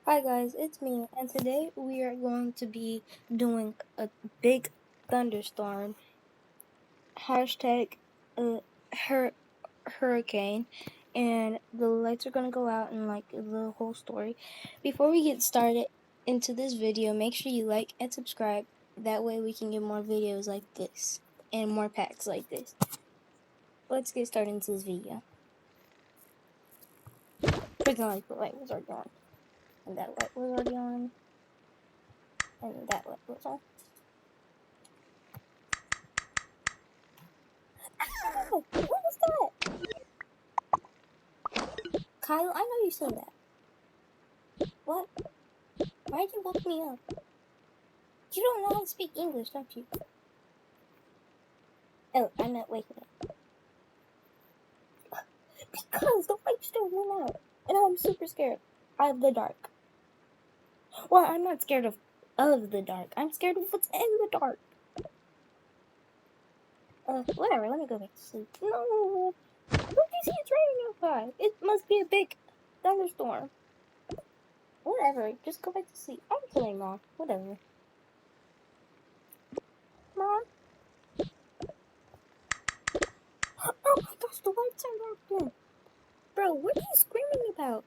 Hi guys, it's me, and today we are going to be doing a big thunderstorm hashtag hur- hurricane, and the lights are gonna go out and like the whole story. Before we get started into this video, make sure you like and subscribe. That way we can get more videos like this and more packs like this. Let's get started into this video. Freaking like the light was already on, and that light was already on, and that light was on. What was that? Kyle, I know you said that. What? Why'd you woke me up? You don't know how to speak English, don't you? Oh, I'm not waking up. Because the light still went out. And I'm super scared of the dark. Well, I'm not scared of the dark. I'm scared of what's in the dark. Whatever, let me go back to sleep. No! Don't you see it's raining outside? It must be a big thunderstorm. Whatever, just go back to sleep. I'm playing Mom. Whatever. Mom? Oh my gosh, the lights are out again. Bro, what are you screaming about?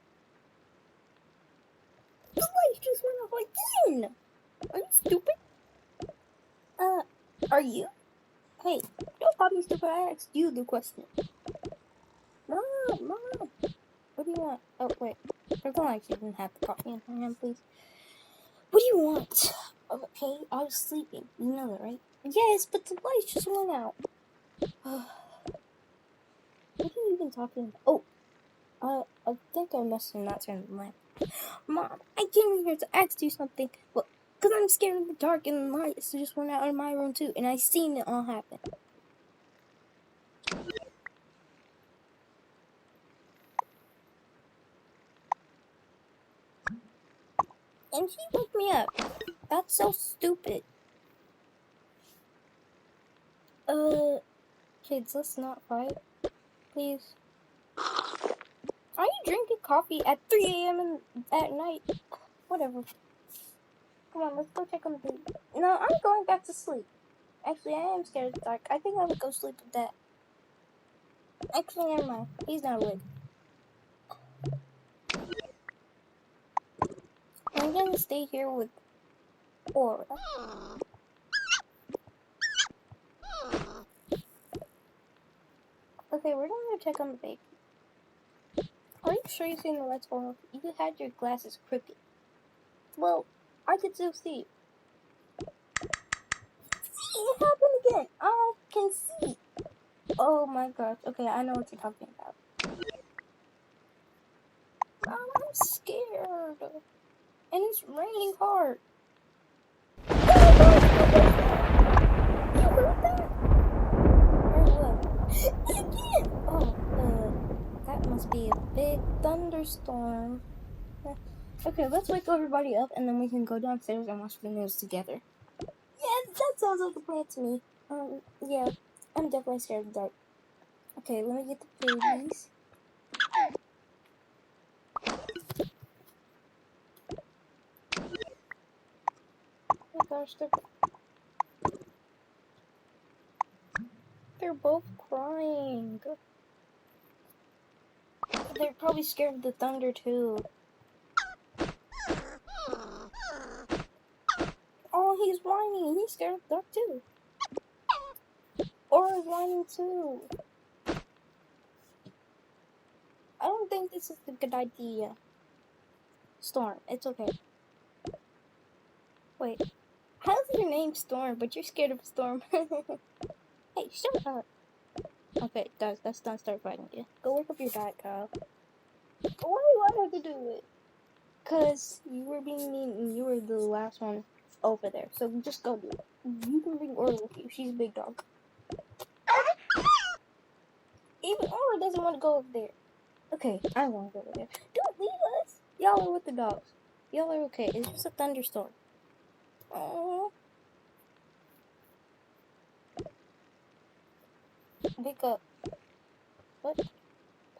The lights just went off again! Are you stupid? Are you? Hey, don't call me stupid, I asked you the question. Mom! What do you want? Oh, wait. Pretend like you didn't have the coffee in her hand, please. What do you want? Okay, I was sleeping. You know that, right? Yes, but the lights just went out. What are you even talking about? Oh, I think I must have not turned the lamp. Mom, I came in here to ask you something. Well, because I'm scared of the dark and the lights just went out in my room too, and I seen it all happen. And he woke me up. That's so stupid. Kids, let's not fight. Please. Are you drinking coffee at 3 a.m. at night? Whatever. Come on, let's go check on the baby. No, I'm going back to sleep. Actually, I am scared of the dark. I think I would go sleep with that. Actually, never mind. He's not awake. I'm gonna stay here with Aura. Okay, we're gonna go check on the baby. Are you sure you've seen the lights go off? You had your glasses crooked. Well, I could still see. See, it happened again. I can see. Oh my gosh. Okay, I know what you're talking about. Mom, I'm scared. And it's raining hard. Oh my gosh, you heard that? Or what? Again! Oh, that must be a big thunderstorm. Okay, let's wake everybody up and then we can go downstairs and watch the news together. Yeah, that sounds like a plan to me. Yeah, I'm definitely scared of the dark. Okay, let me get the babies. Oh my gosh, they're both crying. They're probably scared of the thunder too. Oh, he's whining. He's scared of the dark too. Or whining too. I don't think this is a good idea. Storm, it's okay. Wait, how's your name Storm, but you're scared of a storm? Hey, shut up. Okay, guys, let's not start fighting again. Go work up your diet, Kyle. Why do I have to do it? Because you were being mean and you were the last one over there. So just go do it. You can bring Aura with you. She's a big dog. Even Aura doesn't want to go over there. Okay, I want to go over there. Don't leave us. Y'all are with the dogs. Y'all are okay. It's just a thunderstorm. Oh. Wake up. What?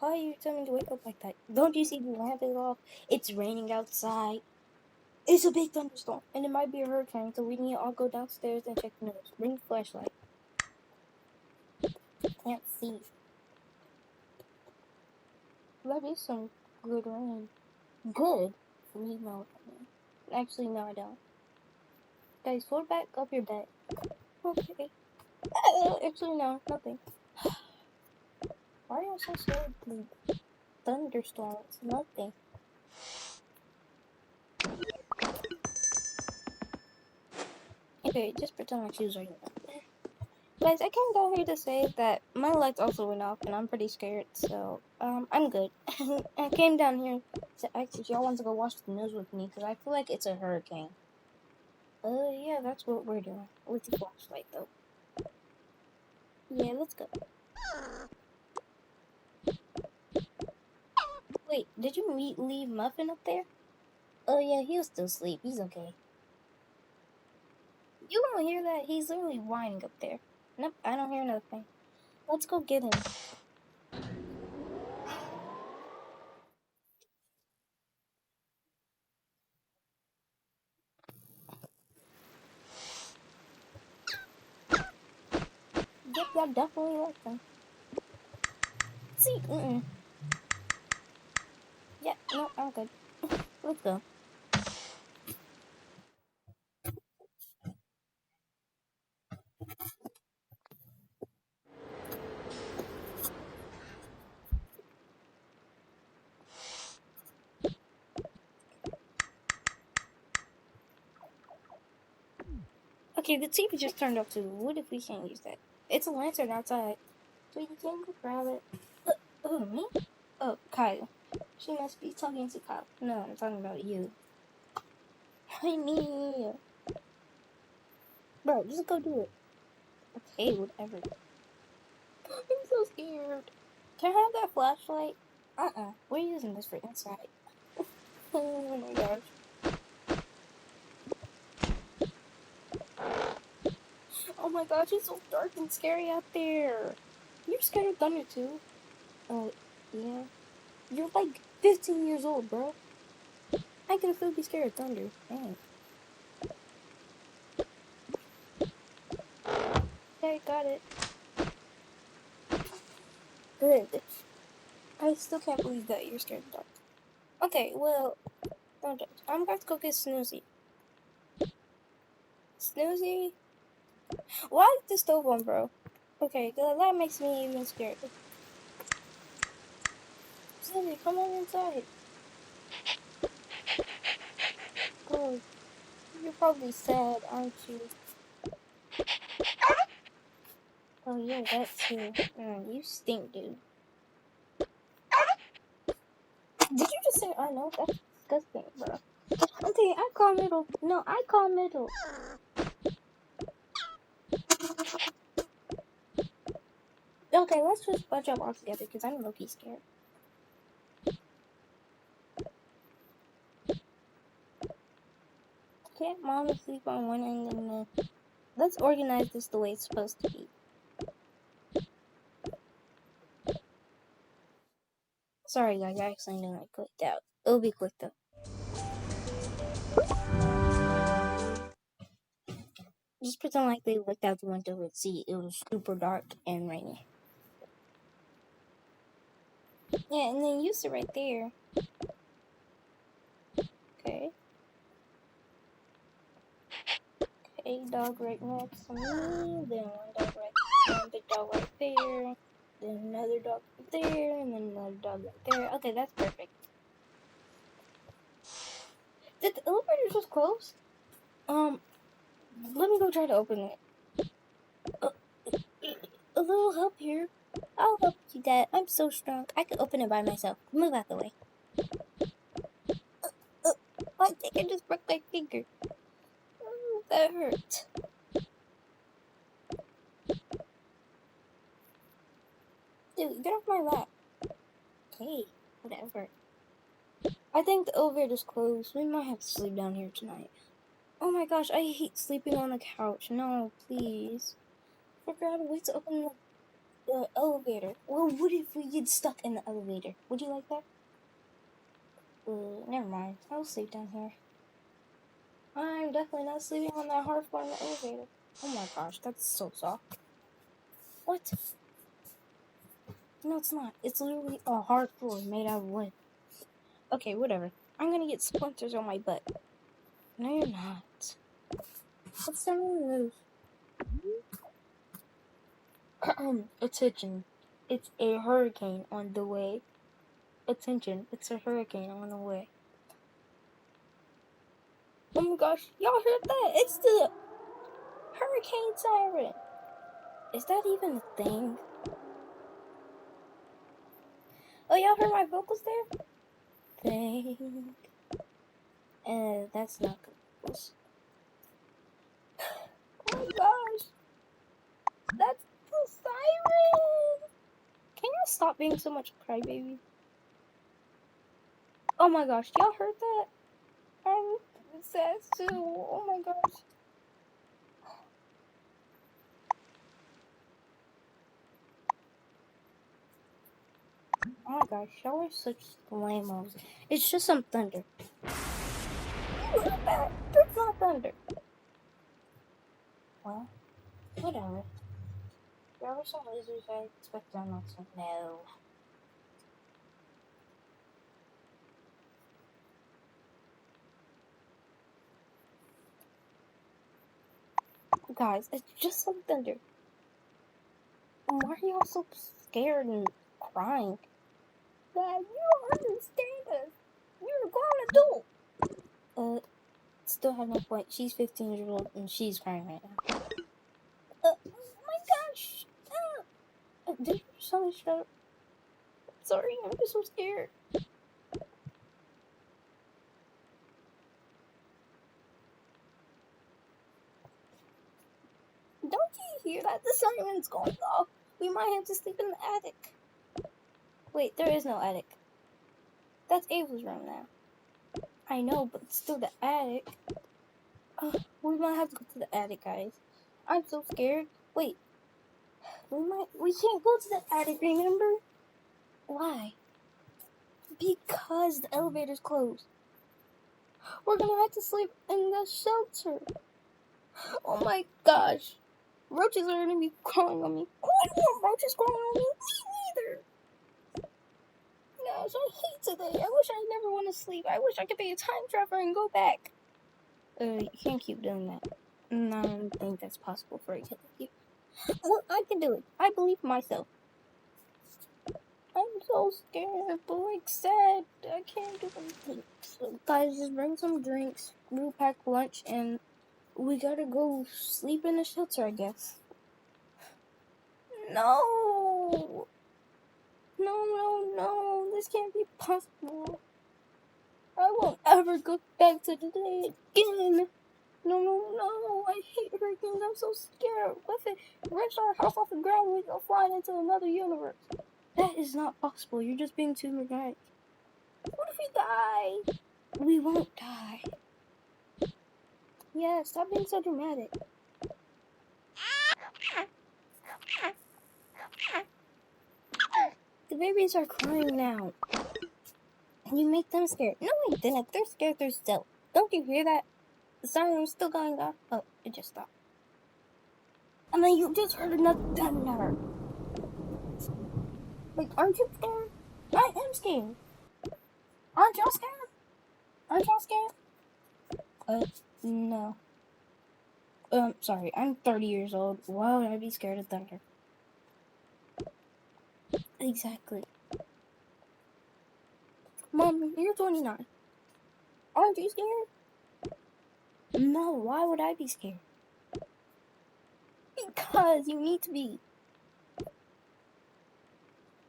Why are you telling me to wake up like that? Don't you see the lamp is off? It's raining outside. It's a big thunderstorm, and it might be a hurricane, so we need to all go downstairs and check the news. Bring the flashlight. Can't see. That is some good rain. Good? You know what I mean. Actually, no, I don't. Guys, fold back up your bed. Okay. Actually, no, nothing. Why are you so scared of the thunderstorms? Nothing. Okay, just pretend my shoes are here. Guys, I came down here to say that my lights also went off and I'm pretty scared, so, I'm good. I came down here to ask if y'all want to go watch the news with me, because I feel like it's a hurricane. Yeah, that's what we're doing. With the flashlight, though. Yeah, let's go. Wait, did you leave Muffin up there? Oh yeah, he'll still sleep. He's okay. You don't hear that? He's literally whining up there. Nope, I don't hear nothing. Let's go get him. Yep, I definitely like them. See, Yeah, no, I'm good. Let's go. Okay, the TV just turned off too. What if we can't use that? It's a lantern outside. So you can go grab it. Oh, me? Oh, Kyle. She must be talking to Kyle. No, I'm talking about you. I mean, bro, just go do it. Okay, whatever. I'm so scared. Can I have that flashlight? We're using this for inside. Oh my gosh. Oh my gosh, it's so dark and scary out there. You're scared of thunder too? Oh, yeah. You're like 15 years old, bro. I can still be scared of thunder. Dang. Okay, got it. Good. I still can't believe that you're scared of dark. Okay, well, don't judge. I'm about to go get Snoozy. Snoozy? Why is the stove on, bro? Okay, that makes me even scared. Snoozy, come on inside. Oh, you're probably sad, aren't you? Oh yeah, that too. You stink, dude. Did you just say I know? That's disgusting, bro. Okay, I call middle. No, I call middle. Okay, let's just bunch up all together because I'm low-key scared. Can't mom sleep on one end and let's organize this the way it's supposed to be. Sorry guys, I accidentally clicked out. It'll be quick though. Just pretend like they looked out the window and see it was super dark and rainy. Yeah, and then you sit right there. Okay. Okay, dog right next to me. Then one big dog right there. Then another dog right there, and then another dog right there. Okay, that's perfect. Did the elevator just close? Let me go try to open it. A little help here. I'll help you, Dad. I'm so strong. I can open it by myself. Move out the way. I think I just broke my finger. Oh, that hurt. Dude, get off my lap. Okay, whatever. I think the elevator's closed. We might have to sleep down here tonight. Oh my gosh, I hate sleeping on the couch. No, please. Figure out a way to open the The elevator. Well, what if we get stuck in the elevator? Would you like that? Never mind. I'll sleep down here. I'm definitely not sleeping on that hard floor in the elevator. Oh my gosh, that's so soft. What? No, it's not. It's literally a hard floor made out of wood. Okay, whatever. I'm gonna get splinters on my butt. No, you're not. What's the move? Attention. It's a hurricane on the way. Attention. It's a hurricane on the way. Oh my gosh, y'all heard that? It's the hurricane siren. Is that even a thing? Oh, y'all heard my vocals there? Thing. That's not good. Oh my gosh. That's the siren. Can you stop being so much crybaby? Oh my gosh, y'all heard that? I'm sad too. Oh my gosh. Oh my gosh, y'all are such lame-os. It's just some thunder. That's not thunder. Well, whatever. There were some lasers, I expect them not to know. Guys, it's just some thunder. Why are y'all so scared and crying? Dad, you don't understand us. You're a grown adult. Still have no point. She's 15 years old and she's crying right now. Oh my gosh. Did you suddenly shut up? Sorry, I'm just so scared. Don't you hear that? The siren's going off. We might have to sleep in the attic. Wait, there is no attic. That's Ava's room now. I know, but it's still the attic. We might have to go to the attic, guys. I'm so scared. Wait. We can't go to the attic, remember? Why? Because the elevator's closed. We're gonna have to sleep in the shelter. Oh my gosh. Roaches are gonna be crawling on me. Oh, I don't want roaches crawling on me. Me neither. Gosh, I hate today. I wish I never went to sleep. I wish I could be a time traveler and go back. You can't keep doing that. No, I don't think that's possible for a kid like you. Well, I can do it. I believe in myself. I'm so scared, but like sad. I can't do anything. So, guys, just bring some drinks. We'll pack lunch, and we gotta go sleep in the shelter, I guess. No! No. This can't be possible. I won't ever go back to today again. No. I hate hurricanes. I'm so scared. What if it rips our house off the ground and we go flying into another universe? That is not possible. You're just being too dramatic. What if we die? We won't die. Yeah, stop being so dramatic. The babies are crying now. You make them scared. No, I didn't. They're scared. They're still. Don't you hear that? The siren's still going off. Oh, it just stopped. And then you just heard another thunder. Like, aren't you scared? I am scared. Aren't y'all scared? Aren't y'all scared? No. Sorry. I'm 30 years old. Why would I be scared of thunder? Exactly. Mom, you're 29. Aren't you scared? No, why would I be scared? Because you need to be.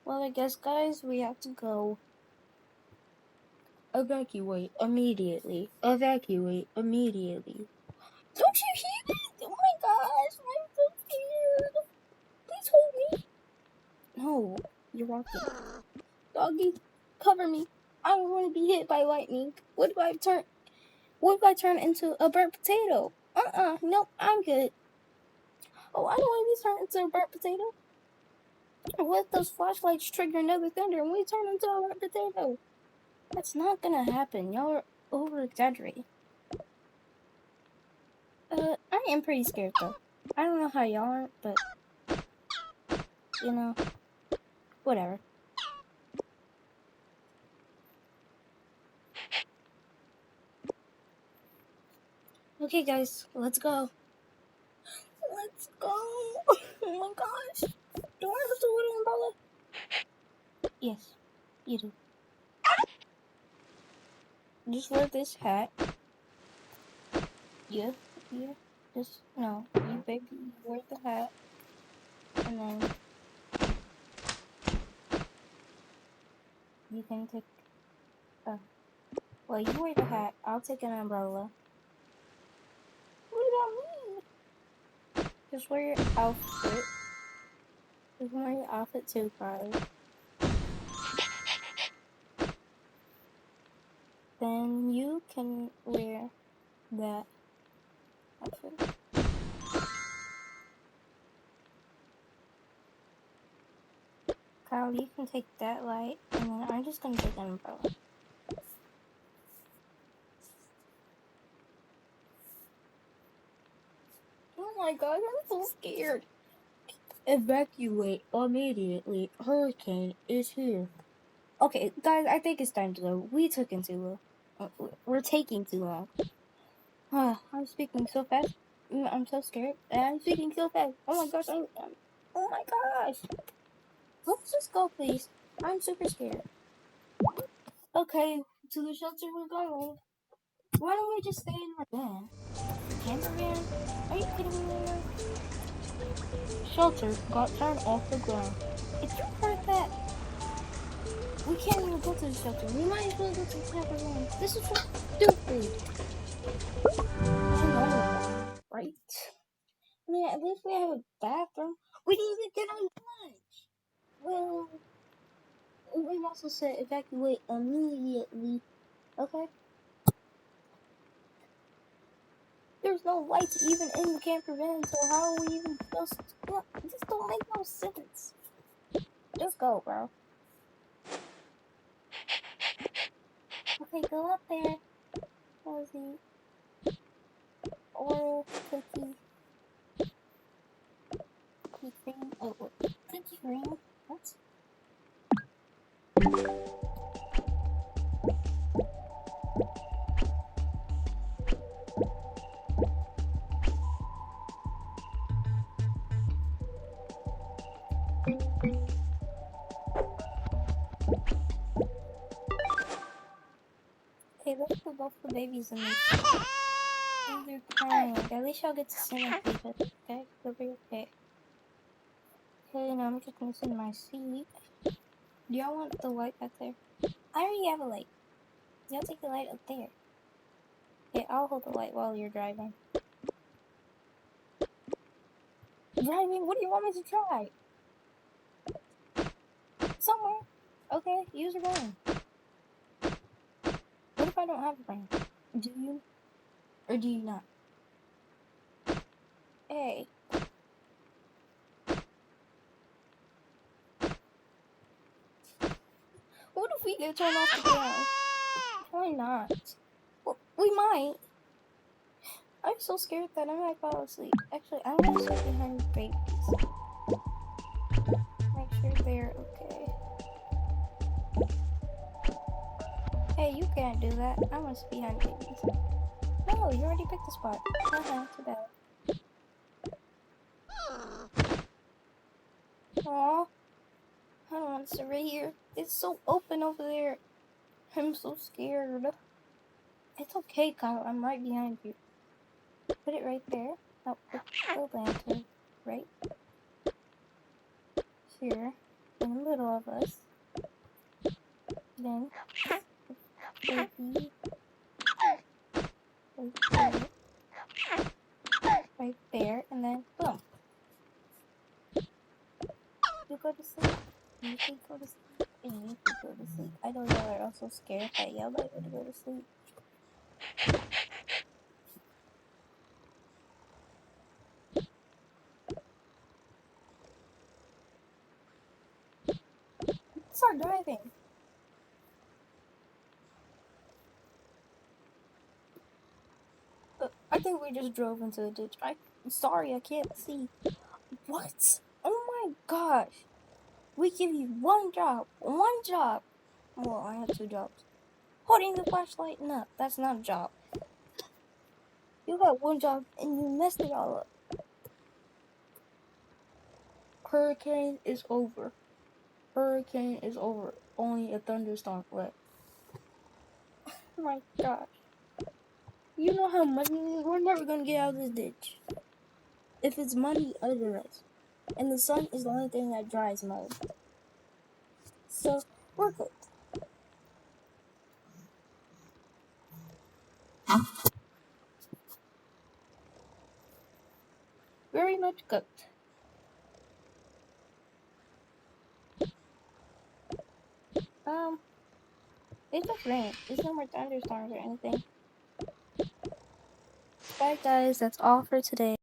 Well, I guess, guys, we have to go. Evacuate immediately. Evacuate immediately. Don't you hear that? Oh my gosh, I'm so scared. Please hold me. No, you're walking. Doggy, cover me. I don't want to be hit by lightning. What if I turn into a burnt potato? Nope, I'm good. Oh, I don't want to be turned into a burnt potato. What if those flashlights trigger another thunder and we turn into a potato? That's not gonna happen. Y'all are over exaggerating. I am pretty scared though. I don't know how y'all are, but you know, whatever. Okay, guys, let's go. Let's go. Oh my gosh. Do I have to little umbrella? Yes, you do. Just wear this hat. Yeah, yeah. Just, no, you baby, wear the hat. And then you can take, well, you wear the hat. I'll take an umbrella. What about me? Just wear your outfit. You can wear your outfit too, Carly. Then you can wear that outfit. Kyle, you can take that light, and then I'm just gonna take an umbrella. Oh my god, I'm so scared. Evacuate immediately. Hurricane is here. Okay, guys, I think it's time to go. We took in too long. We're taking too long. I'm speaking so fast. I'm so scared. I'm speaking so fast. Oh my gosh, oh my gosh. Let's just go, please. I'm super scared. Okay, to the shelter we're going. Why don't we just stay in our van? Camper van? Are you kidding me right now? Shelter got turned off the ground. If you heard that, we can't even go to the shelter. We might as well go to the camper van. This is so stupid. I know, right? I mean, at least we have a bathroom. We didn't even get on lunch. Well, we also said evacuate immediately. Okay? There's no lights even in the camper van, so how are we even supposed to... This don't make no sense. Just go, bro. Okay, go up there. What was the oral cookie cream? Oh, what? Cookie cream? What? Okay, let's put both the babies in this. Oh, they're crying. At least y'all get to see my feet. Okay, they'll be okay. Okay, now I'm just gonna sit in my seat. Do y'all want the light back there? I already have a light. Y'all take the light up there. Okay, I'll hold the light while you're driving. Driving? What do you want me to try? Somewhere. Okay, use your brain. What if I don't have a brain? Do you? Or do you not? Hey. What if we get turned off the ground? Why not? Well, we might. I'm so scared that I might fall asleep. Actually, I'm gonna sit behind the babies. Make sure they're okay. Hey, you can't do that. I want to sit behind the babies. No, you already picked the spot. Too bad. Aww. I don't want to sit right here. It's so open over there. I'm so scared. It's okay, Kyle. I'm right behind you. Put it right there. Oh, put the lantern right here in the middle of us. Then, baby right there, and then boom. You go to sleep. You should go to sleep. And you should go to sleep. I know y'all are also scared that y'all might want to go to sleep. are driving. I think we just drove into a ditch. I'm sorry, I can't see. What? Oh my gosh. We give you one job. One job. Well, I have 2 jobs. Holding the flashlight? No, that's not a job. You got 1 job and you messed it all up. Hurricane is over. Hurricane is over. Only a thunderstorm left. Oh my gosh. You know how money is? We're never gonna get out of this ditch. If it's muddy, otherwise. And the sun is the only thing that dries mud. So, we're good. Very much cooked. It just rained. There's no more thunderstorms or anything. Bye guys, that's all for today.